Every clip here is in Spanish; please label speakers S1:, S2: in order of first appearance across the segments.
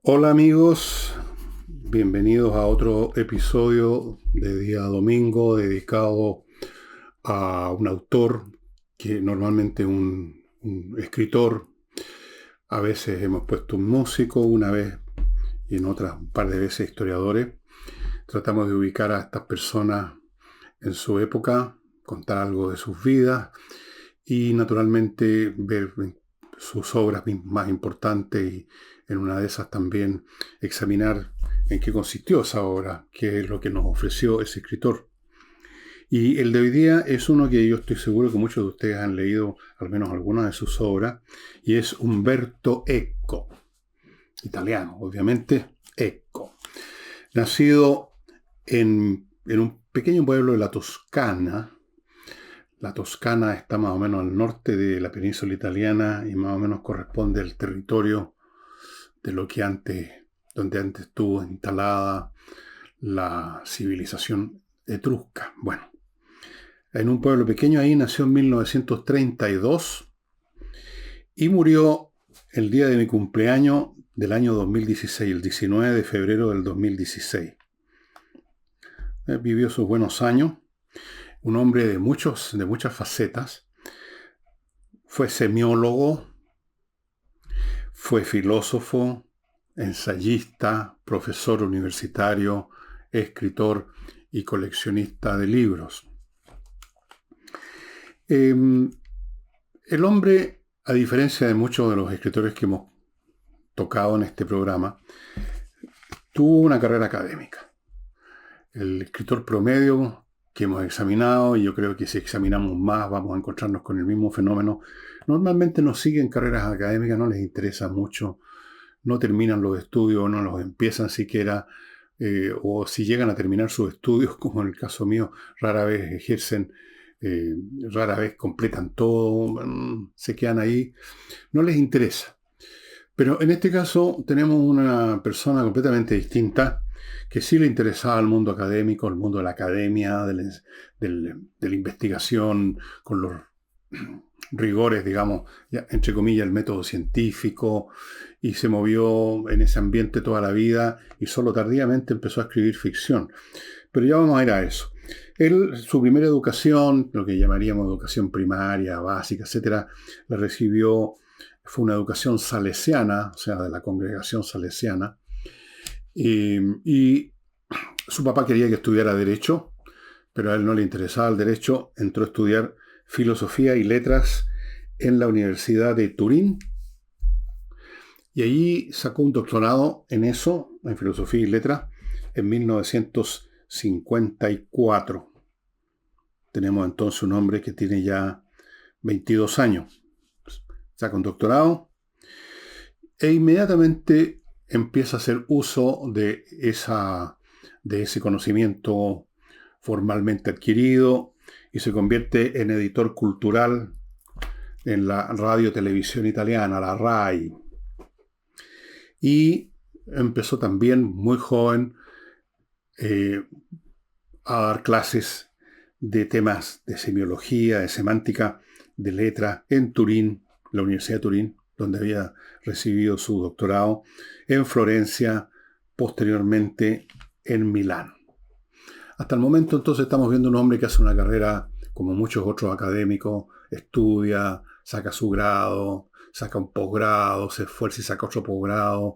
S1: Hola amigos, bienvenidos a otro episodio de día domingo dedicado a un autor que normalmente un escritor, a veces hemos puesto un músico, una vez y en otras un par de veces historiadores. Tratamos de ubicar a estas personas en su época, contar algo de sus vidas y naturalmente ver sus obras más importantes y en una de esas también examinar en qué consistió esa obra, qué es lo que nos ofreció ese escritor. Y el de hoy día es uno que yo estoy seguro que muchos de ustedes han leído al menos algunas de sus obras, y es Umberto Eco, italiano, obviamente, Eco. Nacido en un pequeño pueblo de la Toscana. La Toscana está más o menos al norte de la península italiana y más o menos corresponde al territorio de lo que donde antes estuvo instalada la civilización etrusca. Bueno, en un pueblo pequeño ahí nació en 1932 y murió el día de mi cumpleaños del año 2016, el 19 de febrero del 2016. Vivió sus buenos años, un hombre de muchas facetas. Fue semiólogo, fue filósofo, ensayista, profesor universitario, escritor y coleccionista de libros. El hombre, a diferencia de muchos de los escritores que hemos tocado en este programa, tuvo una carrera académica. El escritor promedio que hemos examinado, y yo creo que si examinamos más vamos a encontrarnos con el mismo fenómeno, normalmente no siguen carreras académicas, no les interesa mucho, no terminan los estudios, no los empiezan siquiera, o si llegan a terminar sus estudios, como en el caso mío, rara vez ejercen, rara vez completan todo, se quedan ahí, no les interesa. Pero en este caso tenemos una persona completamente distinta que sí le interesaba al mundo académico, al mundo de la academia, de la investigación, con los rigores, digamos, ya, entre comillas, el método científico, y se movió en ese ambiente toda la vida y solo tardíamente empezó a escribir ficción. Pero ya vamos a ir a eso. Él, su primera educación, lo que llamaríamos educación primaria, básica, etcétera, la recibió, fue una educación salesiana, o sea, de la congregación salesiana, y su papá quería que estudiara Derecho, pero a él no le interesaba el Derecho, entró a estudiar Filosofía y Letras en la Universidad de Turín, y allí sacó un doctorado en eso, en Filosofía y Letras, en 1954. Tenemos entonces un hombre que tiene ya 22 años. Saca un doctorado e inmediatamente empieza a hacer uso de ese conocimiento formalmente adquirido y se convierte en editor cultural en la radio televisión italiana, la RAI. Y empezó también muy joven a dar clases de temas de semiología, de semántica, de letra en Turín, la Universidad de Turín, donde había recibido su doctorado, en Florencia, posteriormente en Milán. Hasta el momento entonces estamos viendo un hombre que hace una carrera como muchos otros académicos, estudia, saca su grado, saca un posgrado, se esfuerza y saca otro posgrado,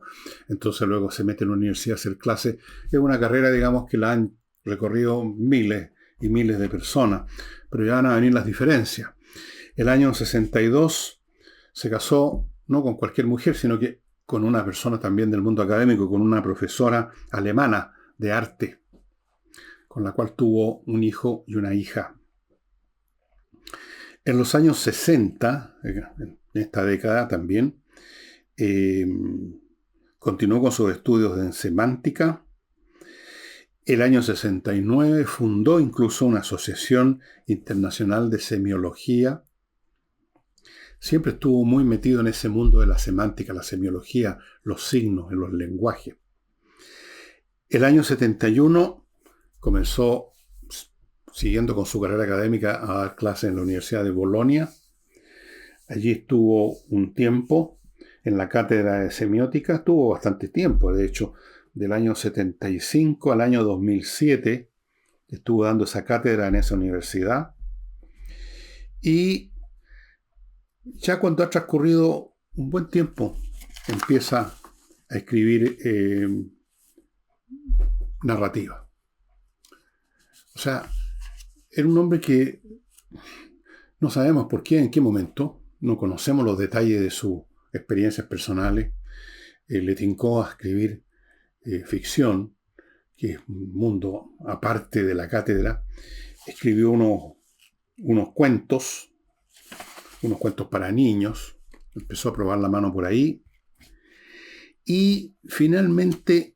S1: entonces luego se mete en la universidad a hacer clases. Es una carrera, digamos, que la han recorrido miles y miles de personas, pero ya van a venir las diferencias. El año 62 se casó no con cualquier mujer, sino que con una persona también del mundo académico, con una profesora alemana de arte, con la cual tuvo un hijo y una hija. En los años 60, en esta década también, continuó con sus estudios en semántica. El año 69 fundó incluso una asociación internacional de semiología. Siempre estuvo muy metido en ese mundo de la semántica, la semiología, los signos, en los lenguajes. El año 71 comenzó, siguiendo con su carrera académica, a dar clases en la Universidad de Bolonia. Allí estuvo un tiempo. en la cátedra de semiótica, estuvo bastante tiempo, de hecho, del año 75 al año 2007 estuvo dando esa cátedra en esa universidad. Y ya cuando ha transcurrido un buen tiempo, empieza a escribir narrativa. O sea, era un hombre que no sabemos por qué, en qué momento, no conocemos los detalles de sus experiencias personales, le tincó a escribir ficción, que es un mundo aparte de la cátedra. Escribió unos cuentos para niños, empezó a probar la mano por ahí, y finalmente,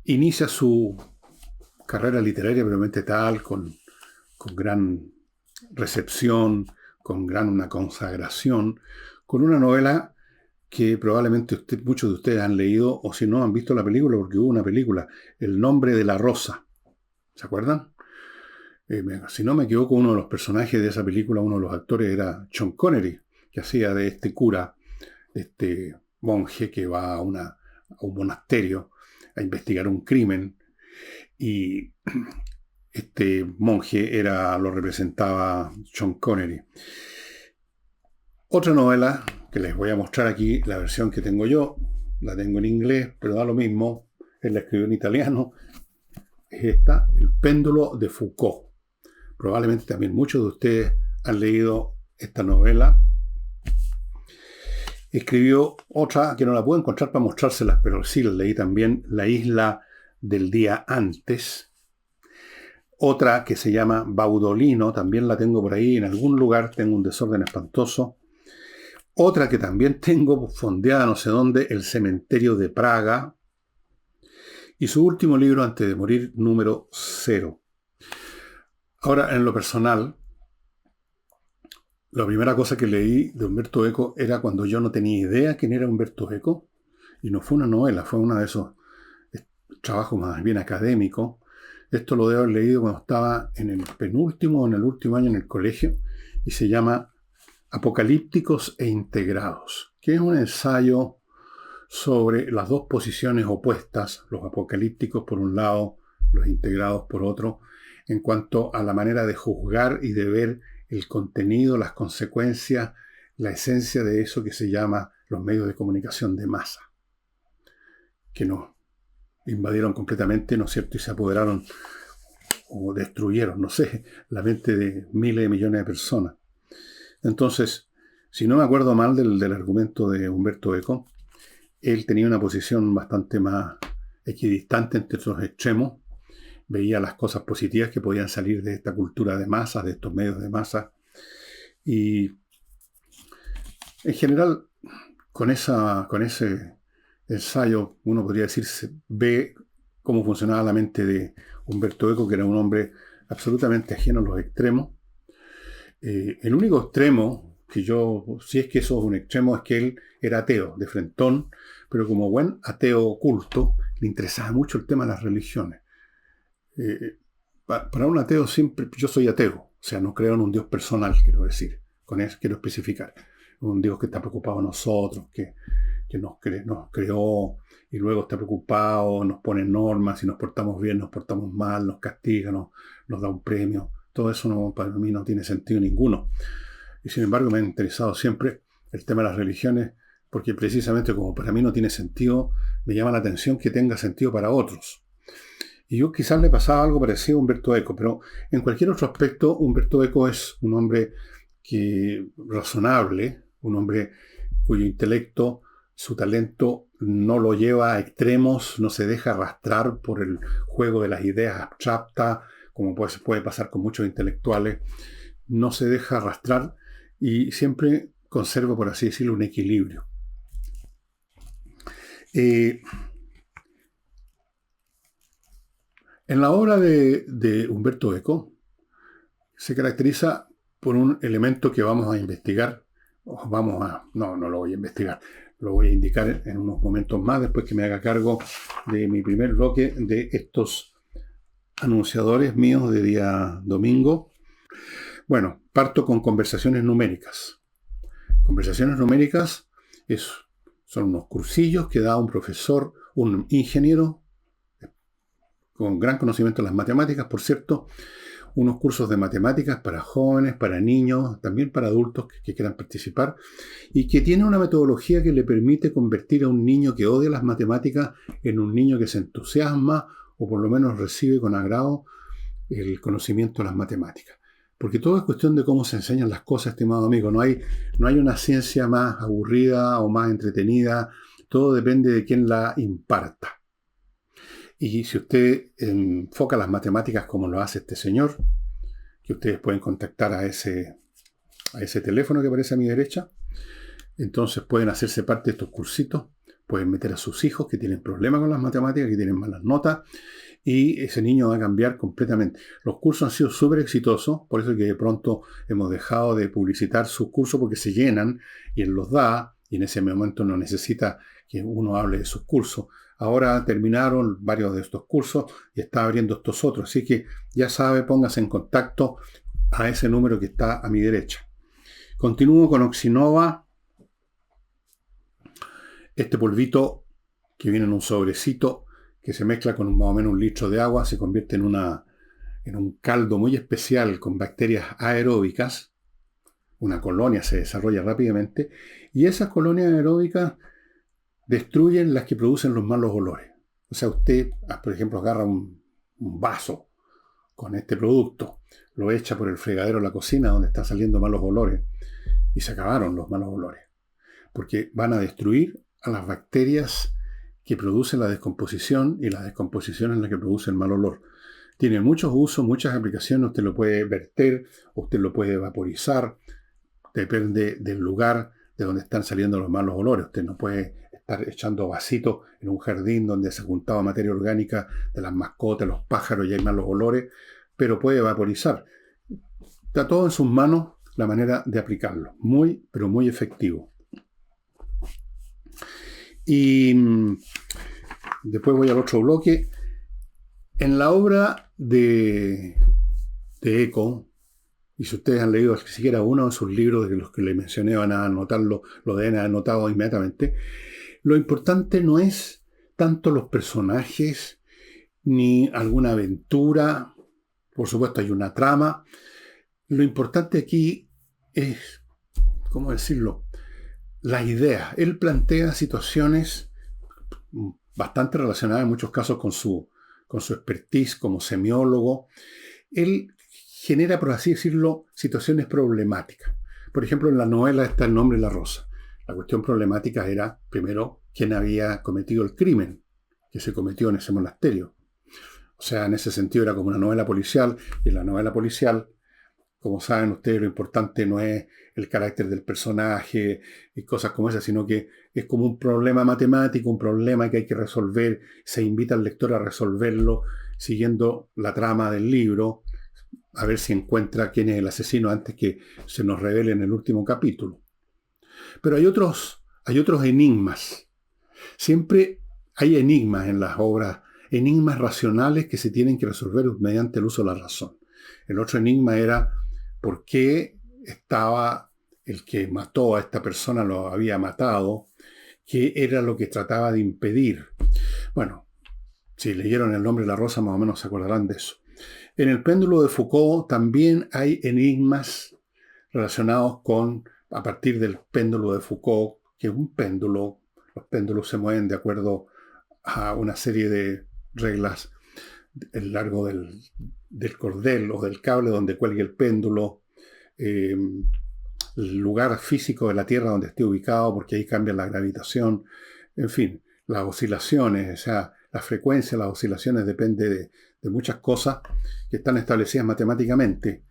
S1: inicia su carrera literaria probablemente tal, con gran recepción, con una consagración, con una novela que probablemente muchos de ustedes han leído, o si no han visto la película, porque hubo una película, El nombre de la rosa. ¿Se acuerdan? Si no me equivoco, uno de los personajes de esa película, uno de los actores, era Sean Connery, que hacía de este cura, de este monje que va a un monasterio a investigar un crimen, y este monje lo representaba Sean Connery. Otra novela que les voy a mostrar aquí, la versión que tengo yo, la tengo en inglés, pero da lo mismo, él la escribió en italiano, es esta, El péndulo de Foucault. Probablemente también muchos de ustedes han leído esta novela. Escribió otra que no la puedo encontrar para mostrárselas, pero sí la leí también, La isla del día antes. Otra que se llama Baudolino, también la tengo por ahí en algún lugar, tengo un desorden espantoso. Otra que también tengo fondeada no sé dónde, El cementerio de Praga. Y su último libro antes de morir, Número 0. Ahora, en lo personal, la primera cosa que leí de Umberto Eco era cuando yo no tenía idea quién era Umberto Eco. Y no fue una novela, fue uno de esos trabajos más bien académicos. Esto lo debo haber leído cuando estaba en el penúltimo o en el último año en el colegio. Y se llama Apocalípticos e integrados, que es un ensayo sobre las dos posiciones opuestas, los apocalípticos por un lado, los integrados por otro, en cuanto a la manera de juzgar y de ver el contenido, las consecuencias, la esencia de eso que se llama los medios de comunicación de masa, que nos invadieron completamente, ¿no es cierto?, y se apoderaron o destruyeron, no sé, la mente de miles de millones de personas. Entonces, si no me acuerdo mal del argumento de Umberto Eco, él tenía una posición bastante más equidistante entre estos extremos, veía las cosas positivas que podían salir de esta cultura de masas, de estos medios de masa, y en general, con ese ensayo, uno podría decir, se ve cómo funcionaba la mente de Umberto Eco, que era un hombre absolutamente ajeno a los extremos. El único extremo si es que eso es un extremo, es que él era ateo, de frentón, pero como buen ateo culto, le interesaba mucho el tema de las religiones. Para un ateo siempre, yo soy ateo, o sea, no creo en un Dios personal, quiero decir, con eso quiero especificar. Un Dios que está preocupado de nosotros, que nos creó y luego está preocupado, nos pone normas, si nos portamos bien, nos portamos mal, nos castiga, nos da un premio. Todo eso para mí no tiene sentido ninguno. Y sin embargo me ha interesado siempre el tema de las religiones, porque precisamente como para mí no tiene sentido, me llama la atención que tenga sentido para otros. Y yo quizás le pasaba algo parecido a Umberto Eco, pero en cualquier otro aspecto, Umberto Eco es un hombre razonable, un hombre cuyo intelecto, su talento no lo lleva a extremos, no se deja arrastrar por el juego de las ideas abstractas, como puede pasar con muchos intelectuales, no se deja arrastrar y siempre conserva, por así decirlo, un equilibrio. En la obra de Umberto Eco se caracteriza por un elemento que vamos a investigar, no lo voy a investigar, lo voy a indicar en unos momentos más, después que me haga cargo de mi primer bloque de estos anunciadores míos de día domingo. Bueno, parto con conversaciones numéricas. Conversaciones numéricas son unos cursillos que da un profesor, un ingeniero con gran conocimiento de las matemáticas, por cierto, unos cursos de matemáticas para jóvenes, para niños, también para adultos que quieran participar, y que tiene una metodología que le permite convertir a un niño que odia las matemáticas en un niño que se entusiasma o por lo menos recibe con agrado el conocimiento de las matemáticas. Porque todo es cuestión de cómo se enseñan las cosas, estimado amigo. No hay una ciencia más aburrida o más entretenida. Todo depende de quién la imparta. Y si usted enfoca las matemáticas como lo hace este señor, que ustedes pueden contactar a ese teléfono que aparece a mi derecha, entonces pueden hacerse parte de estos cursitos, pueden meter a sus hijos que tienen problemas con las matemáticas, que tienen malas notas, y ese niño va a cambiar completamente. Los cursos han sido súper exitosos, por eso es que de pronto hemos dejado de publicitar sus cursos porque se llenan y él los da, y en ese momento no necesita que uno hable de sus cursos. Ahora terminaron varios de estos cursos y está abriendo estos otros, así que ya sabe, póngase en contacto a ese número que está a mi derecha. Continúo con Oxinova, este polvito que viene en un sobrecito que se mezcla con más o menos 1 litro de agua, se convierte en un caldo muy especial con bacterias aeróbicas. Una colonia se desarrolla rápidamente y esas colonias aeróbicas destruyen las que producen los malos olores. O sea, usted, por ejemplo, agarra un vaso con este producto, lo echa por el fregadero de la cocina donde están saliendo malos olores y se acabaron los malos olores. Porque van a destruir a las bacterias que producen la descomposición y la descomposición es la que produce el mal olor. Tiene muchos usos, muchas aplicaciones, usted lo puede verter, usted lo puede vaporizar, depende del lugar de donde están saliendo los malos olores. Usted no puede estar echando vasitos en un jardín donde se ha juntado materia orgánica de las mascotas, los pájaros y hay malos olores, pero puede vaporizar. Está todo en sus manos la manera de aplicarlo. Muy, pero muy efectivo. Y después voy al otro bloque. En la obra de Eco, y si ustedes han leído siquiera uno de sus libros, de los que les mencioné, van a anotarlo, lo deben haber anotado inmediatamente. Lo importante no es tanto los personajes, ni alguna aventura. Por supuesto hay una trama. Lo importante aquí es, ¿cómo decirlo?, la idea. Él plantea situaciones bastante relacionadas en muchos casos con su expertise como semiólogo. Él genera, por así decirlo, situaciones problemáticas. Por ejemplo, en la novela está El nombre de la rosa. La cuestión problemática era, primero, quién había cometido el crimen que se cometió en ese monasterio. O sea, en ese sentido era como una novela policial, y en la novela policial, como saben ustedes, lo importante no es el carácter del personaje y cosas como esas, sino que es como un problema matemático, un problema que hay que resolver. Se invita al lector a resolverlo siguiendo la trama del libro, a ver si encuentra quién es el asesino antes que se nos revele en el último capítulo. Pero hay otros enigmas. Siempre hay enigmas en las obras, enigmas racionales que se tienen que resolver mediante el uso de la razón. El otro enigma era por qué estaba el que mató a esta persona, lo había matado, qué era lo que trataba de impedir. Bueno, si leyeron El nombre de la rosa, más o menos se acordarán de eso. En el péndulo de Foucault también hay enigmas relacionados a partir del péndulo de Foucault, que es un péndulo. Los péndulos se mueven de acuerdo a una serie de reglas, el largo del cordel o del cable donde cuelgue el péndulo, el lugar físico de la Tierra donde esté ubicado, porque ahí cambia la gravitación, en fin, las oscilaciones, o sea, la frecuencia, las oscilaciones depende de muchas cosas que están establecidas matemáticamente.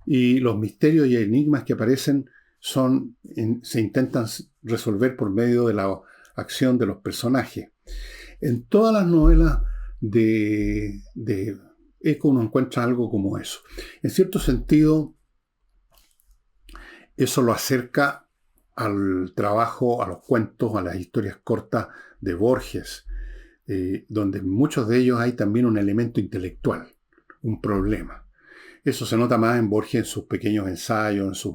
S1: Y los misterios y enigmas que aparecen se intentan resolver por medio de la acción de los personajes. En todas las novelas de Eco uno encuentra algo como eso. En cierto sentido, eso lo acerca al trabajo, a los cuentos, a las historias cortas de Borges, donde en muchos de ellos hay también un elemento intelectual, un problema. Eso se nota más en Borges, en sus pequeños ensayos,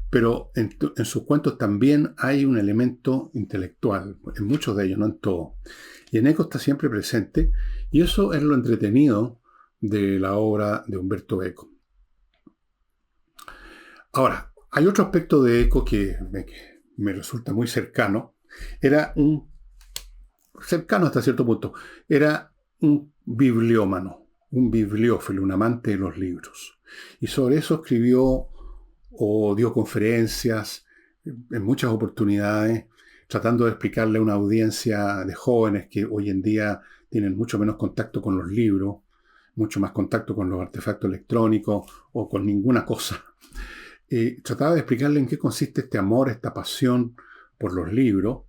S1: pero en sus cuentos también hay un elemento intelectual, en muchos de ellos, no en todos. Y en Eco está siempre presente, y eso es lo entretenido de la obra de Umberto Eco. Ahora, hay otro aspecto de Eco que me resulta muy cercano. Cercano hasta cierto punto, era un bibliómano, un bibliófilo, un amante de los libros. Y sobre eso escribió o dio conferencias en muchas oportunidades, tratando de explicarle a una audiencia de jóvenes que hoy en día tienen mucho menos contacto con los libros, mucho más contacto con los artefactos electrónicos o con ninguna cosa. Trataba de explicarle en qué consiste este amor, esta pasión por los libros,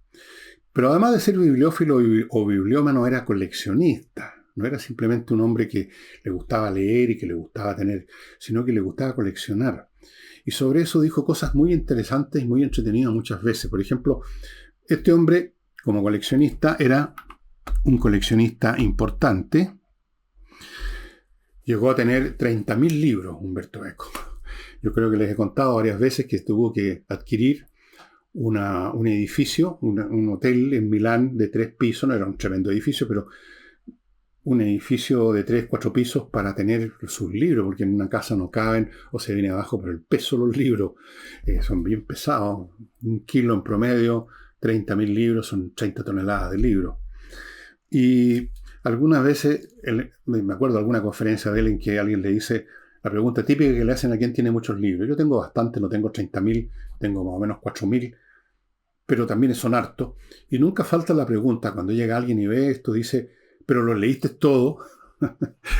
S1: pero además de ser bibliófilo o bibliómano, era coleccionista. No era simplemente un hombre que le gustaba leer y que le gustaba tener, sino que le gustaba coleccionar. Y sobre eso dijo cosas muy interesantes y muy entretenidas muchas veces. Por ejemplo, este hombre, como coleccionista, era un coleccionista importante. Llegó a tener 30.000 libros, Umberto Eco. Yo creo que les he contado varias veces que tuvo que adquirir un edificio, un hotel en Milán de 3 pisos. No era un tremendo edificio, pero un edificio de 3, 4 pisos para tener sus libros, porque en una casa no caben o se viene abajo por el peso los libros. Son bien pesados. 1 kilo en promedio, 30.000 libros, son 30 toneladas de libros. Y algunas veces, me acuerdo de alguna conferencia de él en que alguien le dice la pregunta típica que le hacen a quien tiene muchos libros. Yo tengo bastante, no tengo 30.000, tengo más o menos 4.000, pero también son hartos. Y nunca falta la pregunta, cuando llega alguien y ve esto, dice, ¿pero los leíste todos?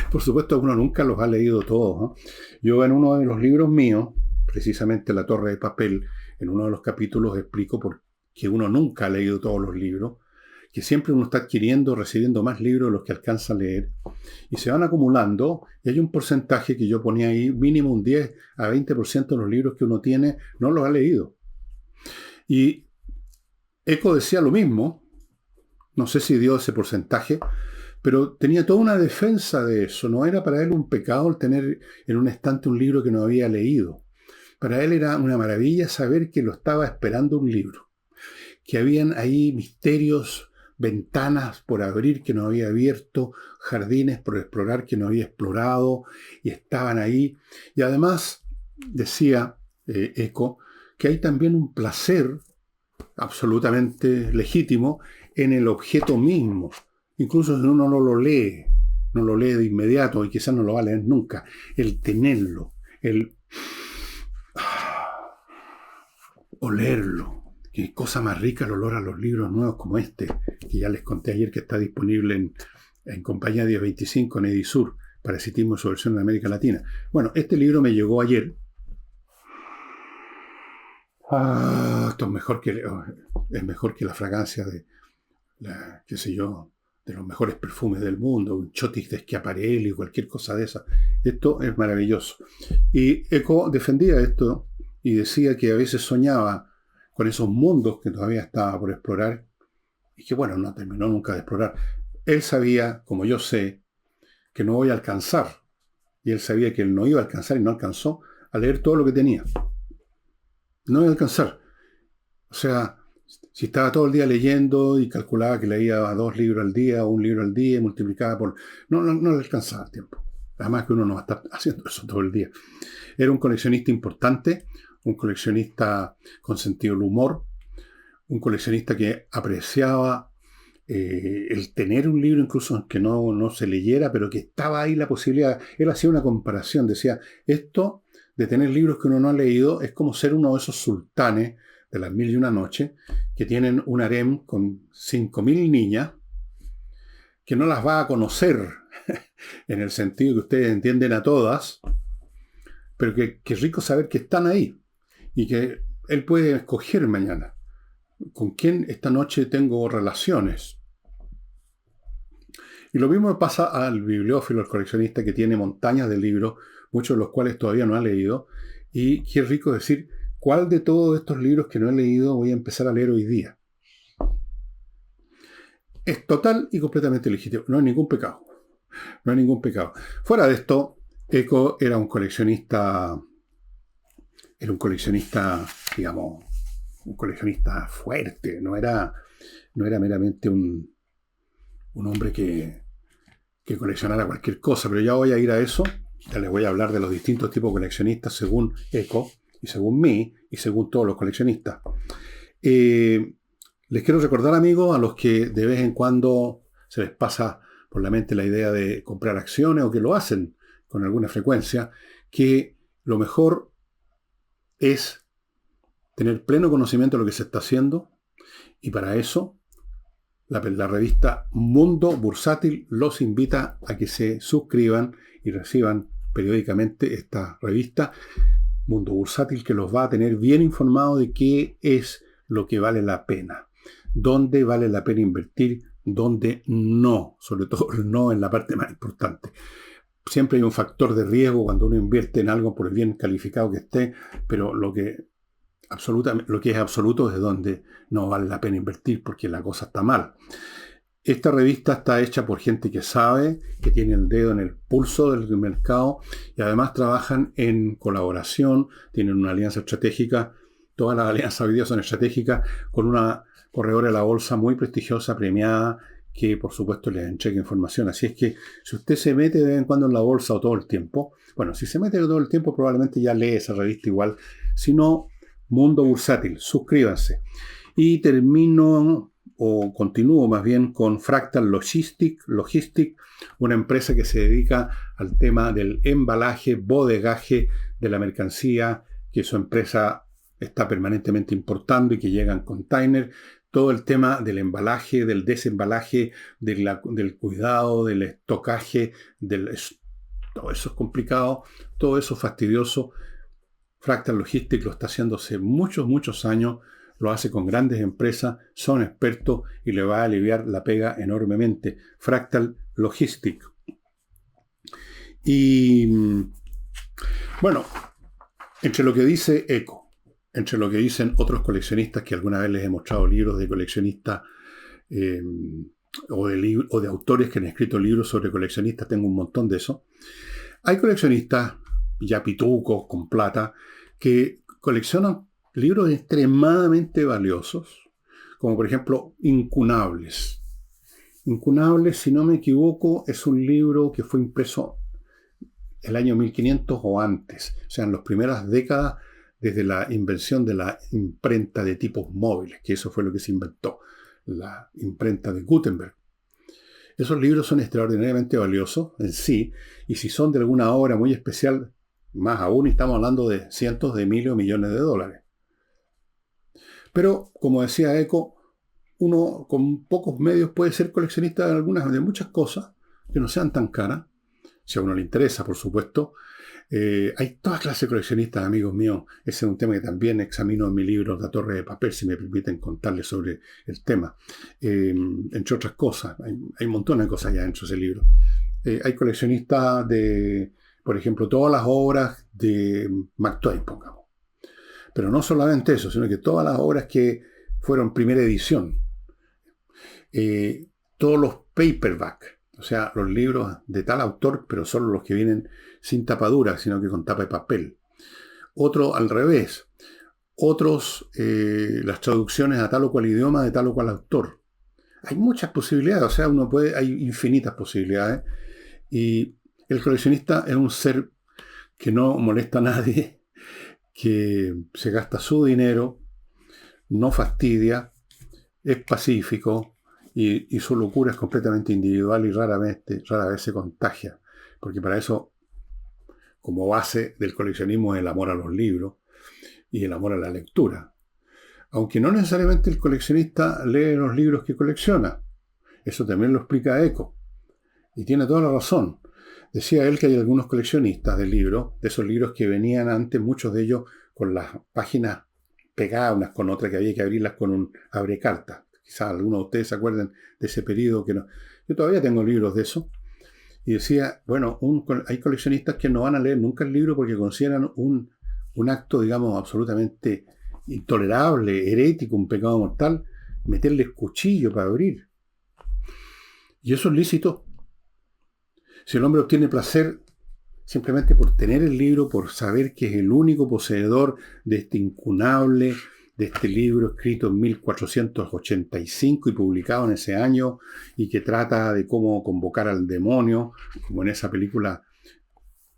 S1: Por supuesto, uno nunca los ha leído todos, ¿no? Yo en uno de los libros míos, precisamente La Torre de Papel, en uno de los capítulos explico por qué uno nunca ha leído todos los libros, que siempre uno está adquiriendo, recibiendo más libros de los que alcanza a leer, y se van acumulando, y hay un porcentaje que yo ponía ahí, mínimo un 10 a 20% de los libros que uno tiene, no los ha leído. Y Eco decía lo mismo, no sé si dio ese porcentaje, pero tenía toda una defensa de eso. No era para él un pecado el tener en un estante un libro que no había leído. Para él era una maravilla saber que lo estaba esperando un libro, que habían ahí misterios, ventanas por abrir que no había abierto, jardines por explorar que no había explorado, y estaban ahí. Y además, decía Eco, que hay también un placer absolutamente legítimo en el objeto mismo. Incluso si uno no lo lee de inmediato y quizás no lo va a leer nunca, el tenerlo, el olerlo. Qué cosa más rica el olor a los libros nuevos como este, que ya les conté ayer que está disponible en Compañía 1025 en Edisur, Parasitismo y su versión en América Latina. Bueno, este libro me llegó ayer. Esto es mejor que la fragancia de qué sé yo, de los mejores perfumes del mundo, un chotis de Schiaparelli, cualquier cosa de esa. Esto es maravilloso. Y Eco defendía esto y decía que a veces soñaba con esos mundos que todavía estaba por explorar y que, bueno, no terminó nunca de explorar. Él sabía, como yo sé, que no voy a alcanzar. Y él sabía que él no iba a alcanzar y no alcanzó a leer todo lo que tenía. No iba a alcanzar. O sea, si estaba todo el día leyendo y calculaba que leía 2 libros al día o 1 libro al día y multiplicaba por... No le alcanzaba el tiempo. Además que uno no va a estar haciendo eso todo el día. Era un coleccionista importante, un coleccionista con sentido del humor, un coleccionista que apreciaba el tener un libro, incluso aunque no se leyera, pero que estaba ahí la posibilidad. Él hacía una comparación, decía, esto de tener libros que uno no ha leído es como ser uno de esos sultanes de las 1001 noches, que tienen un harem con 5.000 niñas, que no las va a conocer, en el sentido que ustedes entienden a todas, pero que es rico saber que están ahí, y que él puede escoger mañana con quién esta noche tengo relaciones. Y lo mismo pasa al bibliófilo, al coleccionista que tiene montañas de libros, muchos de los cuales todavía no ha leído, y qué rico decir, ¿cuál de todos estos libros que no he leído voy a empezar a leer hoy día? Es total y completamente legítimo. No hay ningún pecado. No hay ningún pecado. Fuera de esto, Eco era un coleccionista era un coleccionista, digamos, un coleccionista fuerte, no era meramente un hombre que coleccionara cualquier cosa, pero ya voy a ir a eso, ya les voy a hablar de los distintos tipos de coleccionistas según Eco, y según mí, y según todos los coleccionistas. Les quiero recordar, amigos, a los que de vez en cuando se les pasa por la mente la idea de comprar acciones o que lo hacen con alguna frecuencia, que lo mejor es tener pleno conocimiento de lo que se está haciendo, y para eso la revista Mundo Bursátil los invita a que se suscriban y reciban periódicamente esta revista Mundo Bursátil, que los va a tener bien informados de qué es lo que vale la pena, dónde vale la pena invertir, dónde no, sobre todo el no en la parte más importante. Siempre hay un factor de riesgo cuando uno invierte en algo, por el bien calificado que esté, pero lo que es absoluto es donde no vale la pena invertir porque la cosa está mal. Esta revista está hecha por gente que sabe, que tiene el dedo en el pulso del mercado, y además trabajan en colaboración, tienen una alianza estratégica. Todas las alianzas hoy día son estratégicas, con una corredora de la bolsa muy prestigiosa, premiada, que por supuesto les entrega información. Así es que si usted se mete de vez en cuando en la bolsa o todo el tiempo, bueno, si se mete todo el tiempo probablemente ya lee esa revista igual. Si no, Mundo Bursátil, suscríbanse. Y termino, o continúo más bien, con Fractal Logistic, una empresa que se dedica al tema del embalaje, bodegaje de la mercancía que su empresa está permanentemente importando y que llega en container. Todo el tema del embalaje, del desembalaje, del cuidado, del estocaje, todo eso es complicado, todo eso es fastidioso. Fractal Logistics lo está haciendo hace muchos, muchos años, lo hace con grandes empresas, son expertos y le va a aliviar la pega enormemente. Fractal Logistics. Y bueno, entre lo que dice Eco, entre lo que dicen otros coleccionistas, que alguna vez les he mostrado libros de coleccionistas o de autores que han escrito libros sobre coleccionistas, tengo un montón de eso. Hay coleccionistas ya pitucos, con plata, que coleccionan libros extremadamente valiosos, como por ejemplo Incunables. Incunables, si no me equivoco, es un libro que fue impreso el año 1500 o antes, o sea, en las primeras décadas desde la invención de la imprenta de tipos móviles, que eso fue lo que se inventó, la imprenta de Gutenberg. Esos libros son extraordinariamente valiosos en sí, y si son de alguna obra muy especial, más aún, estamos hablando de cientos de miles o millones de dólares. Pero, como decía Eco, uno con pocos medios puede ser coleccionista de muchas cosas que no sean tan caras, si a uno le interesa, por supuesto. Hay toda clase de coleccionistas, amigos míos. Ese es un tema que también examino en mi libro La Torre de Papel, si me permiten contarles sobre el tema. Entre otras cosas, hay un montón de cosas ya dentro de ese libro. Hay coleccionistas de, por ejemplo, todas las obras de Mark Twain, pongamos. Pero no solamente eso, sino que todas las obras que fueron primera edición. Todos los paperback, o sea, los libros de tal autor, pero solo los que vienen sin tapadura, sino que con tapa de papel. Otro al revés. Otros, las traducciones a tal o cual idioma de tal o cual autor. Hay muchas posibilidades, o sea, hay infinitas posibilidades. Y el coleccionista es un ser que no molesta a nadie, que se gasta su dinero, no fastidia, es pacífico, y su locura es completamente individual y rara vez se contagia. Porque para eso, como base del coleccionismo, es el amor a los libros y el amor a la lectura. Aunque no necesariamente el coleccionista lee los libros que colecciona. Eso también lo explica Eco. Y tiene toda la razón. Decía él que hay algunos coleccionistas de libros, de esos libros que venían antes, muchos de ellos con las páginas pegadas unas con otras, que había que abrirlas con un abrecartas. Quizás algunos de ustedes se acuerden de ese periodo que no. Yo todavía tengo libros de eso. Y decía, bueno, hay coleccionistas que no van a leer nunca el libro porque consideran un acto, digamos, absolutamente intolerable, herético, un pecado mortal, meterles cuchillo para abrir. Y eso es lícito. Si el hombre obtiene placer simplemente por tener el libro, por saber que es el único poseedor de este incunable, de este libro escrito en 1485 y publicado en ese año, y que trata de cómo convocar al demonio, como en esa película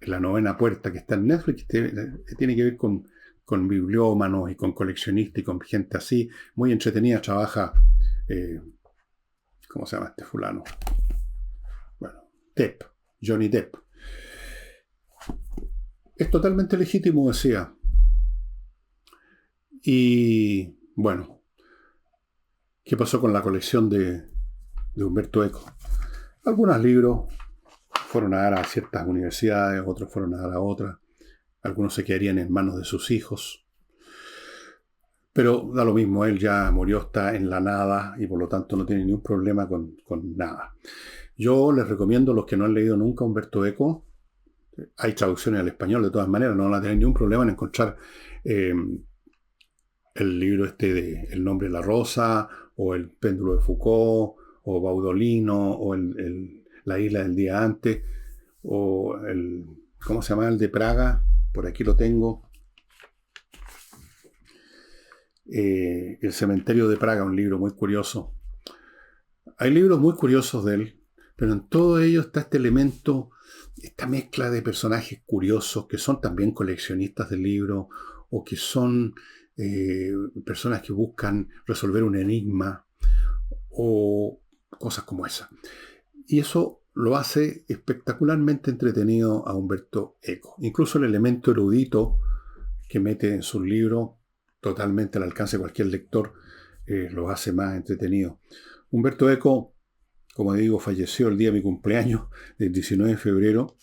S1: La novena puerta que está en Netflix, que tiene que ver con bibliómanos y con coleccionistas y con gente así, muy entretenida. Trabaja, ¿cómo se llama este fulano? Bueno, Depp, Johnny Depp. Es totalmente legítimo, decía. Y bueno, ¿qué pasó con la colección de Humberto Eco? Algunos libros fueron a dar a ciertas universidades, otros fueron a dar a otras. Algunos se quedarían en manos de sus hijos. Pero da lo mismo, él ya murió, está en la nada y por lo tanto no tiene ningún problema con nada. Yo les recomiendo a los que no han leído nunca Humberto Eco, hay traducciones al español de todas maneras, no van a tener ningún problema en encontrar el libro este de El nombre de la rosa, o El péndulo de Foucault, o Baudolino, o La isla del día antes, o ¿cómo se llama? El de Praga, por aquí lo tengo. El cementerio de Praga, un libro muy curioso. Hay libros muy curiosos de él, pero en todo ello está este elemento, esta mezcla de personajes curiosos que son también coleccionistas del libro, o que son personas que buscan resolver un enigma, o cosas como esa. Y eso lo hace espectacularmente entretenido a Humberto Eco. Incluso el elemento erudito que mete en sus libros, totalmente al alcance de cualquier lector, lo hace más entretenido. Humberto Eco, como digo, falleció el día de mi cumpleaños, del 19 de febrero,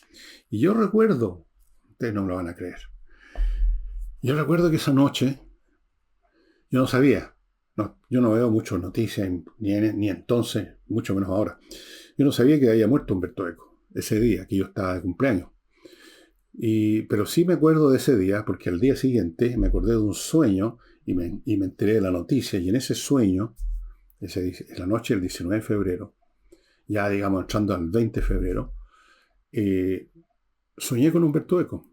S1: y yo recuerdo, ustedes no me lo van a creer, yo recuerdo que esa noche, yo no sabía, yo no veo muchas noticias, ni entonces, mucho menos ahora, yo no sabía que había muerto Humberto Eco, ese día que yo estaba de cumpleaños. Pero sí me acuerdo de ese día, porque al día siguiente me acordé de un sueño y me enteré de la noticia, y en ese sueño, en la noche del 19 de febrero, ya digamos entrando al 20 de febrero, soñé con Humberto Eco,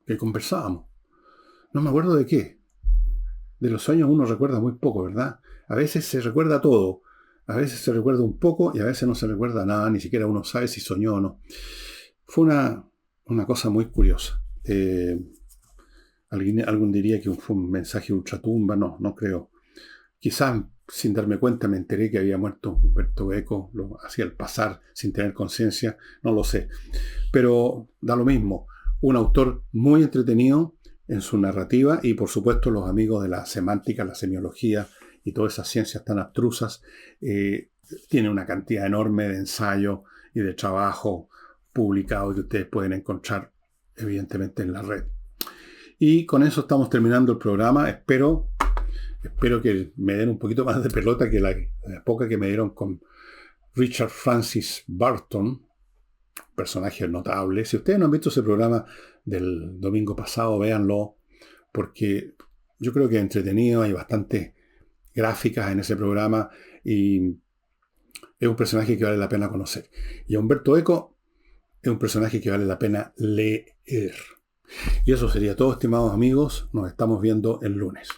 S1: que conversábamos. No me acuerdo de qué. De los sueños uno recuerda muy poco, ¿verdad? A veces se recuerda todo, a veces se recuerda un poco y a veces no se recuerda nada, ni siquiera uno sabe si soñó o no. Fue una cosa muy curiosa. Algún diría que fue un mensaje ultratumba, no creo. Quizás sin darme cuenta me enteré que había muerto Humberto Eco, lo hacía al pasar sin tener conciencia, no lo sé. Pero da lo mismo, un autor muy entretenido en su narrativa, y por supuesto los amigos de la semántica, la semiología y todas esas ciencias tan abstrusas, tiene una cantidad enorme de ensayos y de trabajo publicado que ustedes pueden encontrar evidentemente en la red. Y con eso estamos terminando el programa. Espero que me den un poquito más de pelota que la poca que me dieron con Richard Francis Burton, personaje notable. Si ustedes no han visto ese programa del domingo pasado, véanlo, porque yo creo que es entretenido, hay bastantes gráficas en ese programa y es un personaje que vale la pena conocer. Y Humberto Eco es un personaje que vale la pena leer. Y eso sería todo, estimados amigos. Nos estamos viendo el lunes.